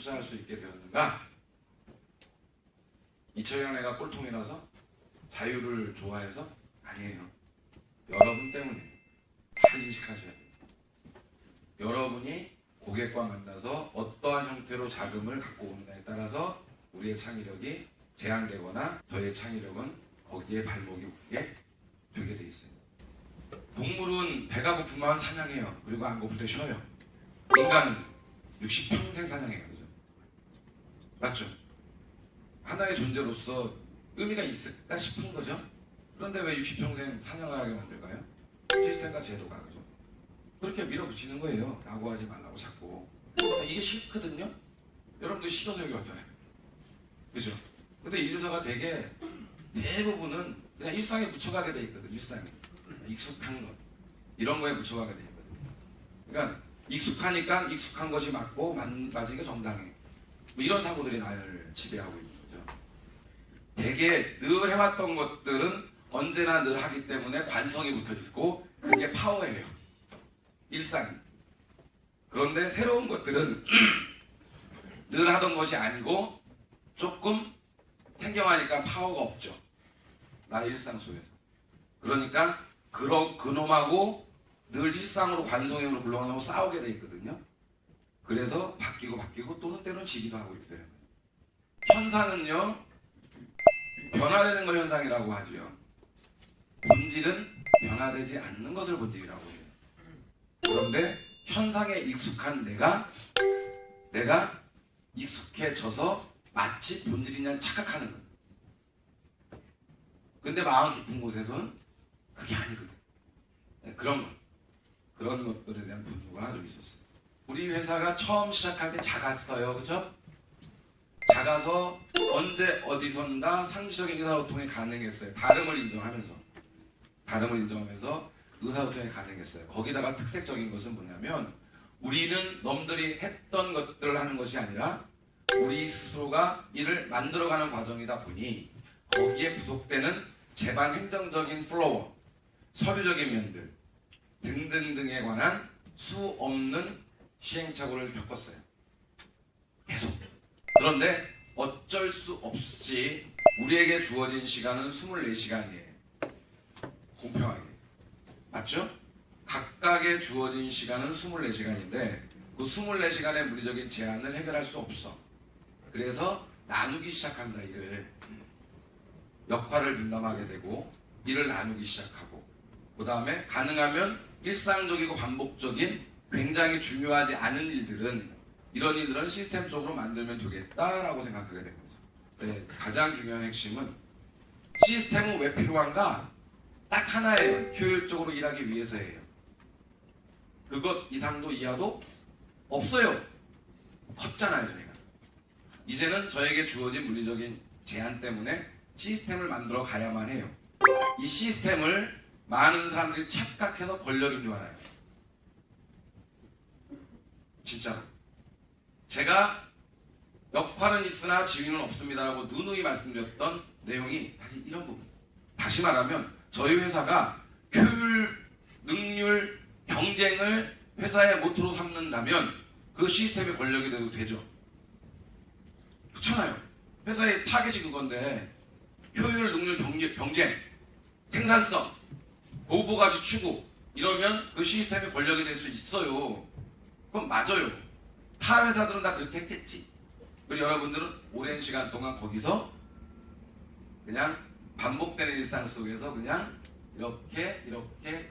투자할 수 있게 되었는가? 이철영 애가 꼴통이라서? 자유를 좋아해서? 아니에요. 여러분 때문에. 잘 인식하셔야 돼요. 여러분이 고객과 만나서 어떠한 형태로 자금을 갖고 오느냐에 따라서 우리의 창의력이 제한되거나 저의 창의력은 거기에 발목이 붙게 되게 돼 있어요. 동물은 배가 고프면 사냥해요. 그리고 안 고플 때 쉬어요. 인간은 60평생 사냥해요. 그죠? 맞죠? 하나의 존재로서 의미가 있을까 싶은 거죠. 그런데 왜 60평생 사냥을 하게 만들까요? 시스템과 제도가. 그죠? 그렇게 밀어붙이는 거예요. 라고 하지 말라고 자꾸. 이게 싫거든요. 여러분들 싫어서 여기 왔잖아요. 그죠? 근데 인류사가 대부분은 그냥 일상에 붙여가게 돼 있거든. 일상에. 익숙한 것. 이런 거에 붙여가게 돼 있거든. 그러니까 익숙하니까 익숙한 것이 맞고 맞은 게 정당해. 뭐 이런 사고들이 날 지배하고 있는 거죠. 되게 늘 해왔던 것들은 언제나 늘 하기 때문에 관성이 붙어 있고 그게 파워예요. 일상이. 그런데 새로운 것들은 늘 하던 것이 아니고 조금 생겨나니까 파워가 없죠. 나의 일상 속에서. 그러니까 그놈하고 늘 일상으로 관성형으로 굴러가고 싸우게 돼 있거든요. 그래서 바뀌고 또는 때로는 지기도 하고 이렇게 되는 거예요. 현상은요. 변화되는 걸 현상이라고 하죠. 본질은 변화되지 않는 것을 본질이라고 해요. 그런데 현상에 익숙한 내가 익숙해져서 마치 본질이냐는 착각하는 거예요. 근데 마음 깊은 곳에서는 그게 아니거든. 그런 것들에 대한 분노가 좀 있었어요. 우리 회사가 처음 시작할 때 작았어요. 그죠? 작아서 언제 어디선가 상시적인 의사소통이 가능했어요. 다름을 인정하면서 의사소통이 가능했어요. 거기다가 특색적인 것은 뭐냐면 우리는 넘들이 했던 것들을 하는 것이 아니라 우리 스스로가 이를 만들어가는 과정이다 보니 거기에 부속되는 제반 행정적인 플로어, 서류적인 면들 등등등에 관한 수 없는 시행착오를 겪었어요. 계속. 그런데 어쩔 수 없이 우리에게 주어진 시간은 24시간이에요. 공평하게. 맞죠? 각각의 주어진 시간은 24시간인데 그 24시간의 물리적인 제한을 해결할 수 없어. 그래서 나누기 시작한다. 일을. 역할을 분담하게 되고 일을 나누기 시작하고 그 다음에 가능하면 일상적이고 반복적인 굉장히 중요하지 않은 일들은 이런 일들은 시스템적으로 만들면 되겠다라고 생각하게 된 거죠. 네, 가장 중요한 핵심은 시스템은 왜 필요한가? 딱 하나예요. 효율적으로 일하기 위해서예요. 그것 이상도 이하도 없어요. 없잖아요. 저희가. 이제는 저에게 주어진 물리적인 제한 때문에 시스템을 만들어 가야만 해요. 이 시스템을 많은 사람들이 착각해서 권력인 줄 알아요. 진짜로. 제가 역할은 있으나 지위는 없습니다라고 누누이 말씀드렸던 내용이 사실 이런 부분. 다시 말하면 저희 회사가 효율, 능률, 경쟁을 회사의 모토로 삼는다면 그 시스템이 권력이 돼도 되죠. 그렇잖아요. 회사의 타겟이 그건데 효율, 능률, 경쟁, 생산성, 고부가치 추구 이러면 그 시스템이 권력이 될 수 있어요. 그건 맞아요. 타 회사들은 다 그렇게 했겠지. 그리고 여러분들은 오랜 시간 동안 거기서 그냥 반복되는 일상 속에서 그냥 이렇게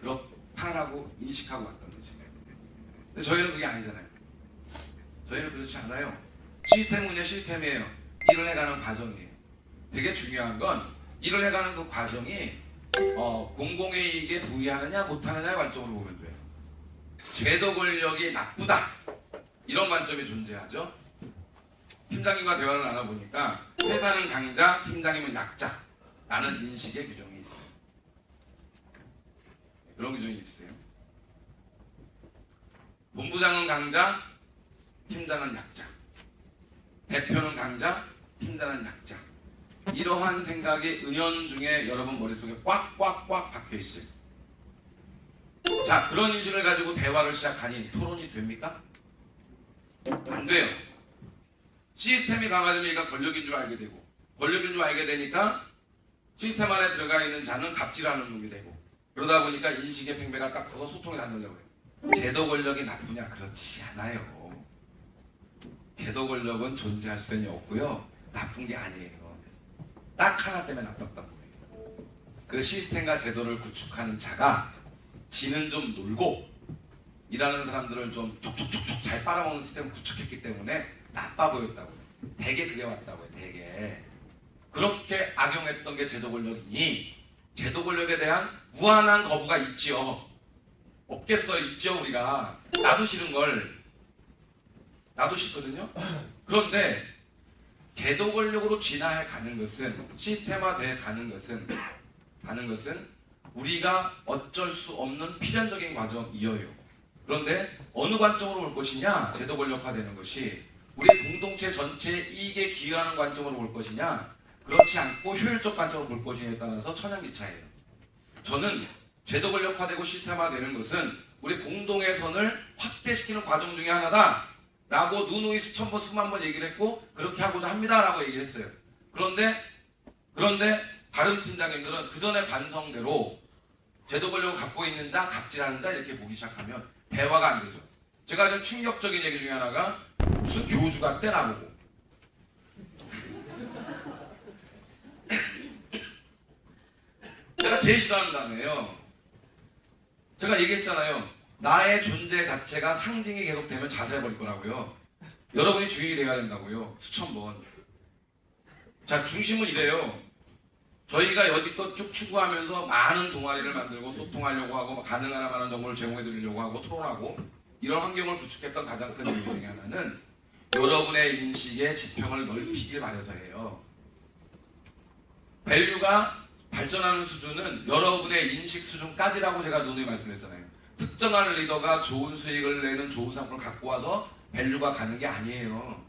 그렇다라고 인식하고 왔던 거지. 근데 저희는 그게 아니잖아요. 저희는 그렇지 않아요. 시스템은 그냥 시스템이에요. 일을 해가는 과정이에요. 되게 중요한 건 일을 해가는 그 과정이 공공의 이익에 부의하느냐 못하느냐의 관점으로 보면 돼요. 제도 권력이 나쁘다 이런 관점이 존재하죠. 팀장님과 대화를 나눠보니까 회사는 강자, 팀장님은 약자라는 인식의 규정이 있어요. 그런 규정이 있어요. 본부장은 강자, 팀장은 약자. 대표는 강자, 팀장은 약자. 이러한 생각이 은연중에 여러분 머릿속에 꽉꽉꽉 박혀있어요. 자, 그런 인식을 가지고 대화를 시작하니 토론이 됩니까? 안 돼요. 시스템이 강화되면 권력인 줄 알게 되고, 권력인 줄 알게 되니까 시스템 안에 들어가 있는 자는 갑질하는 놈이 되고, 그러다 보니까 인식의 팽배가 딱 터서 소통이 안 되려고 해요. 제도 권력이 나쁘냐? 그렇지 않아요. 제도 권력은 존재할 수는 없고요. 나쁜 게 아니에요. 딱 하나 때문에 나빴다고 해요. 그 시스템과 제도를 구축하는 자가 지는 좀 놀고 일하는 사람들을 좀 촉촉촉촉 잘 빨아먹는 시스템을 구축했기 때문에 나빠 보였다고 해요. 대개 그게 왔다고 해요. 대개. 그렇게 악용했던 게 제도 권력이니 제도 권력에 대한 무한한 거부가 있지요. 없겠어요. 있죠. 우리가. 나도 싫은 걸. 나도 싫거든요. 그런데 제도 권력으로 진화해 가는 것은, 시스템화돼 가는 것은 우리가 어쩔 수 없는 필연적인 과정이어요. 그런데 어느 관점으로 볼 것이냐, 제도 권력화되는 것이 우리 공동체 전체의 이익에 기여하는 관점으로 볼 것이냐, 그렇지 않고 효율적 관점으로 볼 것이냐에 따라서 천양기차예요. 저는 제도 권력화되고 시스템화되는 것은 우리 공동의 선을 확대시키는 과정 중에 하나다 라고 누누이 수천 번 수만 번 얘기를 했고, 그렇게 하고자 합니다 라고 얘기를 했어요. 그런데 다른 팀장님들은 그 전에 반성대로 제도 권력을 갖고 있는 자, 갑질하는 자 이렇게 보기 시작하면 대화가 안 되죠. 제가 좀 충격적인 얘기 중에 하나가, 무슨 교주가 때 나보고 제가 제일 싫어하는 단어예요. 제가 얘기했잖아요. 나의 존재 자체가 상징이 계속되면 자살해버릴 거라고요. 여러분이 주인이 돼야 된다고요. 수천 번. 자, 중심은 이래요. 저희가 여지껏 쭉 추구하면서 많은 동아리를 만들고 소통하려고 하고 가능한 많은 정보를 제공해드리려고 하고 토론하고 이런 환경을 구축했던 가장 큰 이유 중에 하나는 여러분의 인식의 지평을 넓히길 바라서예요. 밸류가 발전하는 수준은 여러분의 인식 수준까지라고 제가 누누이 말씀드렸잖아요. 특정한 리더가 좋은 수익을 내는 좋은 상품을 갖고 와서 밸류가 가는 게 아니에요.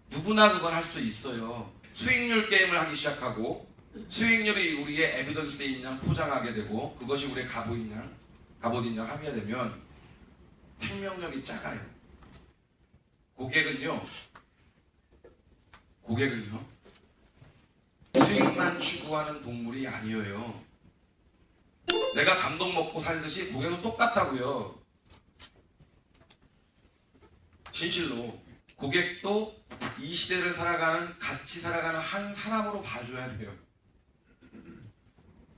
누구나 그건 할 수 있어요. 수익률 게임을 하기 시작하고 수익률이 우리의 에비던스인 양 포장하게 되고 그것이 우리의 갑옷인 양 하게 되면 생명력이 작아요. 고객은요 수익만 추구하는 동물이 아니에요. 내가 감동 먹고 살듯이 고객도 똑같다고요. 진실로 고객도 이 시대를 같이 살아가는 한 사람으로 봐줘야 돼요.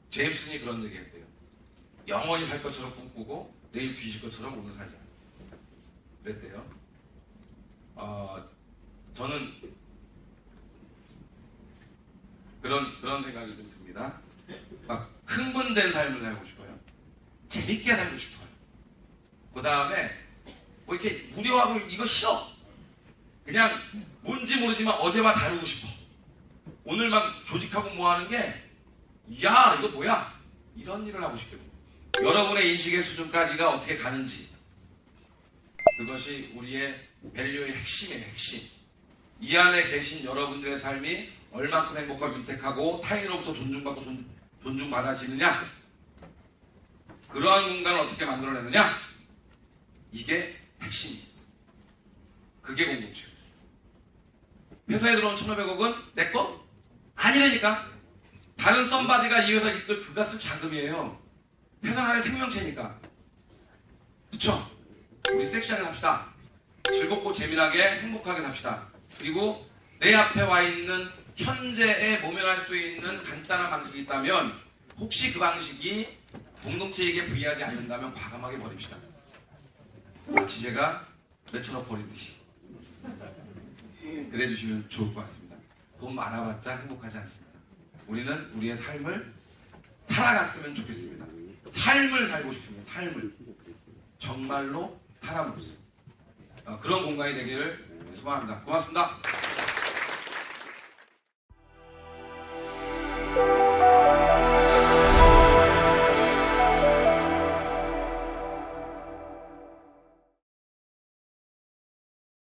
제임슨이 그런 얘기했대요. 영원히 살 것처럼 꿈꾸고 내일 뒤질 것처럼 오늘 살자. 그랬대요. 저는 그런 생각이 좀 듭니다. 막 흥분된 삶을 살고 싶어요. 재밌게 살고 싶어요. 그 다음에 뭐 이렇게 무료하고 이거 싫어. 그냥 뭔지 모르지만 어제와 다루고 싶어. 오늘 막 조직하고 뭐 하는 게 야 이거 뭐야? 이런 일을 하고 싶거든요. 여러분의 인식의 수준까지가 어떻게 가는지, 그것이 우리의 밸류의 핵심이에요. 핵심. 이 안에 계신 여러분들의 삶이 얼만큼 행복하고 윤택하고 타인으로부터 존중받고 존중받아지느냐, 그러한 공간을 어떻게 만들어내느냐, 이게 핵심이에요. 그게 공동체예요. 회사에 들어온 1,500억은 내 거? 아니라니까. 다른 썸바디가 이 회사 이끌 그가 쓸 자금이에요. 회사 안에 생명체니까. 그쵸? 우리 섹시하게 삽시다. 즐겁고 재미나게 행복하게 삽시다. 그리고 내 앞에 와 있는 현재에 모면할 수 있는 간단한 방식이 있다면 혹시 그 방식이 공동체에게 부의하지 않는다면 과감하게 버립시다. 마치 제가 몇천억 버리듯이 그래 주시면 좋을 것 같습니다. 돈 많아봤자 행복하지 않습니다. 우리는 우리의 삶을 살아갔으면 좋겠습니다. 삶을 살고 싶습니다. 삶을 정말로 사람으로서 그런 공간이 되기를 소망합니다. 고맙습니다.